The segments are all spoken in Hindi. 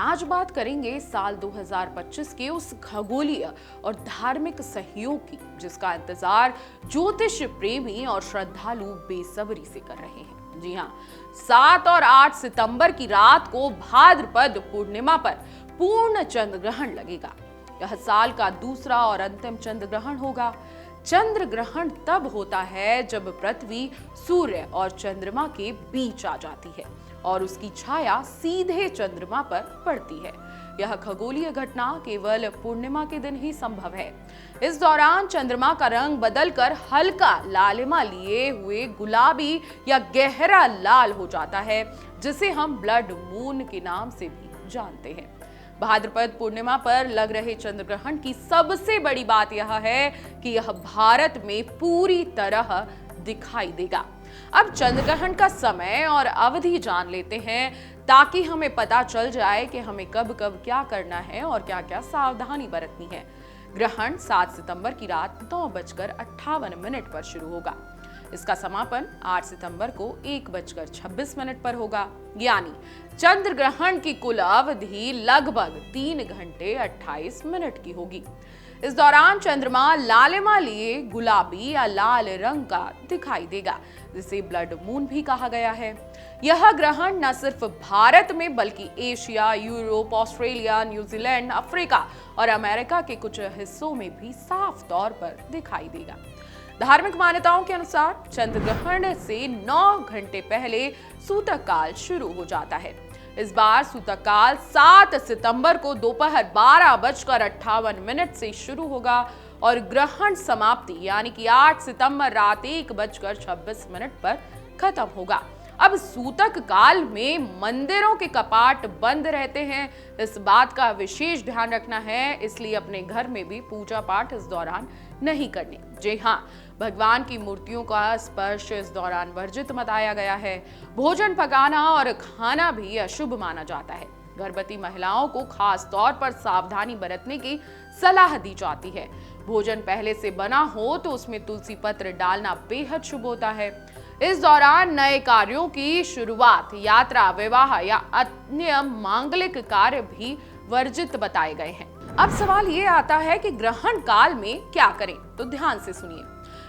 आज बात करेंगे साल 2025 के उस खगोलीय और धार्मिक सहयोग की जिसका इंतजार ज्योतिष प्रेमी और श्रद्धालु बेसब्री से कर रहे हैं। जी हाँ, 7 और 8 सितंबर की रात को भाद्रपद पूर्णिमा पर पूर्ण चंद्र ग्रहण लगेगा। यह साल का दूसरा और अंतिम चंद्र ग्रहण होगा। चंद्र ग्रहण तब होता है जब पृथ्वी सूर्य और चंद्रमा के बीच आ जाती है और उसकी छाया सीधे चंद्रमा पर पड़ती है। यह खगोलीय घटना केवल पूर्णिमा के दिन ही संभव है। इस दौरान चंद्रमा का रंग बदलकर हल्का लालिमा लिए हुए गुलाबी या गहरा लाल हो जाता है, जिसे हम ब्लड मून के नाम से भी जानते हैं। भाद्रपद पूर्णिमा पर लग रहे चंद्र ग्रहण की सबसे बड़ी बात यह है कि यह भारत में पूरी तरह दिखाई देगा। अब चंद्र ग्रहण का समय और अवधि जान लेते हैं ताकि हमें पता चल जाए कि हमें कब कब क्या करना है और क्या क्या सावधानी बरतनी है। ग्रहण 7 सितंबर की रात 9:58 पर शुरू होगा। इसका समापन 8 सितंबर को 1:26 पर होगा। यानी चंद्र ग्रहण की कुल अवधि लगभग 3 घंटे 28 मिनट की होगी। इस दौरान चंद्रमा लालिमा लिए गुलाबी या लाल रंग का दिखाई देगा, जिसे ब्लड मून भी कहा गया है। यह ग्रहण न सिर्फ भारत में बल्कि Asia, Europe, Australia, New Zealand, Africa और अमेरिका के कुछ हिस्सों में भी साफ तौर पर दिखाई देगा। धार्मिक मान्यताओं के अनुसार चंद्र ग्रहण से 9 घंटे पहले सूतक काल शुरू हो जाता है। इस बार सूतक काल 7 सितंबर को दोपहर 12:58 से शुरू होगा और ग्रहण समाप्ति यानी कि 8 सितंबर रात 1:26 पर खत्म होगा। अब सूतक काल में मंदिरों के कपाट बंद रहते हैं। इस बात का विशेष ध्यान रखना है, इसलिए अपने घर में भी पूजा पाठ इस दौरान नहीं करने। जी हाँ, भगवान की मूर्तियों का स्पर्श इस दौरान वर्जित बताया गया है। भोजन पकाना और खाना भी अशुभ माना जाता है। गर्भवती महिलाओं को खास तौर पर सावधानी बरतने की सलाह दी जाती है। भोजन पहले से बना हो तो उसमें तुलसी पत्र डालना बेहद शुभ होता है। इस दौरान नए कार्यों की शुरुआत, यात्रा, विवाह या अन्य मांगलिक कार्य भी वर्जित बताए गए हैं। अब सवाल ये आता है कि ग्रहण काल में क्या करें, तो ध्यान से सुनिए।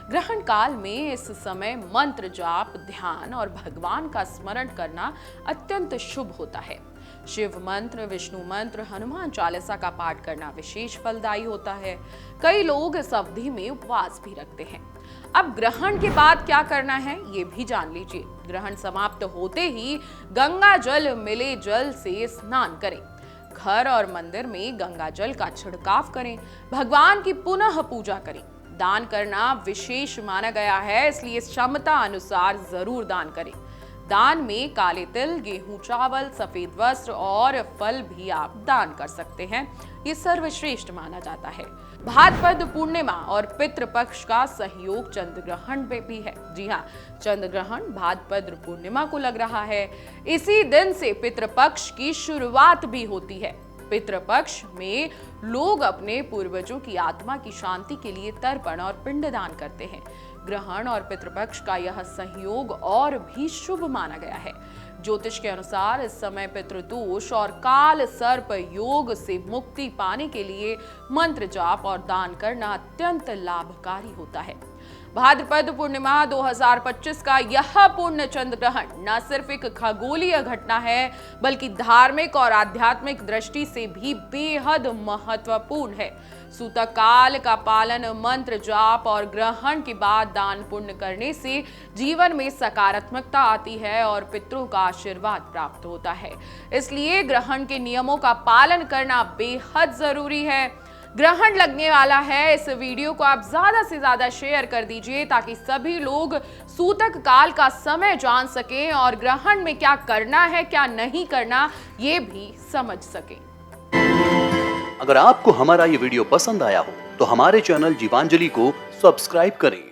ग्रहण काल में इस समय मंत्र जाप, ध्यान और भगवान का स्मरण करना अत्यंत शुभ होता है। शिव मंत्र, विष्णु मंत्र, हनुमान चालीसा का पाठ करना विशेष फलदायी होता है। कई लोग इस अवधि में उपवास भी रखते हैं। अब ग्रहण के बाद क्या करना है ये भी जान लीजिए। ग्रहण समाप्त होते ही गंगा जल मिले जल से स्नान करें। घर और मंदिर में गंगा जल का छिड़काव करें। भगवान की पुनः पूजा करें। दान करना विशेष माना गया है, इसलिए क्षमता अनुसार जरूर दान करें। दान में काले तिल, गेहूं, चावल, सफेद वस्त्र और फल भी आप दान कर सकते हैं। ये सर्वश्रेष्ठ माना जाता है। भाद्रपद पूर्णिमा और पितृपक्ष का सहयोग चंद्र ग्रहण में भी है। जी हाँ, चंद्र ग्रहण भाद्रपद पूर्णिमा को लग रहा है। इसी दिन से पितृपक्ष की शुरुआत भी होती है। पितृपक्ष में लोग अपने पूर्वजों की आत्मा की शांति के लिए तर्पण और पिंडदान करते हैं। ग्रहण और पितृपक्ष का यह संयोग और भी शुभ माना गया है। ज्योतिष के अनुसार इस समय पितृदोष और काल सर्प योग से मुक्ति पाने के लिए मंत्र जाप और दान करना अत्यंत लाभकारी होता है। भाद्रपद पूर्णिमा 2025 का यह पूर्ण चंद्र ग्रहण न सिर्फ एक खगोलीय घटना है, बल्कि धार्मिक और आध्यात्मिक दृष्टि से भी बेहद महत्वपूर्ण है। सूतक काल का पालन, मंत्र जाप और ग्रहण के बाद दान पुण्य करने से जीवन में सकारात्मकता आती है और पितरों का आशीर्वाद प्राप्त होता है। इसलिए ग्रहण के नियमों का पालन करना बेहद जरूरी है। ग्रहण लगने वाला है, इस वीडियो को आप ज्यादा से ज्यादा शेयर कर दीजिए ताकि सभी लोग सूतक काल का समय जान सकें और ग्रहण में क्या करना है, क्या नहीं करना, ये भी समझ सकें। अगर आपको हमारा ये वीडियो पसंद आया हो तो हमारे चैनल जीवांजलि को सब्सक्राइब करें।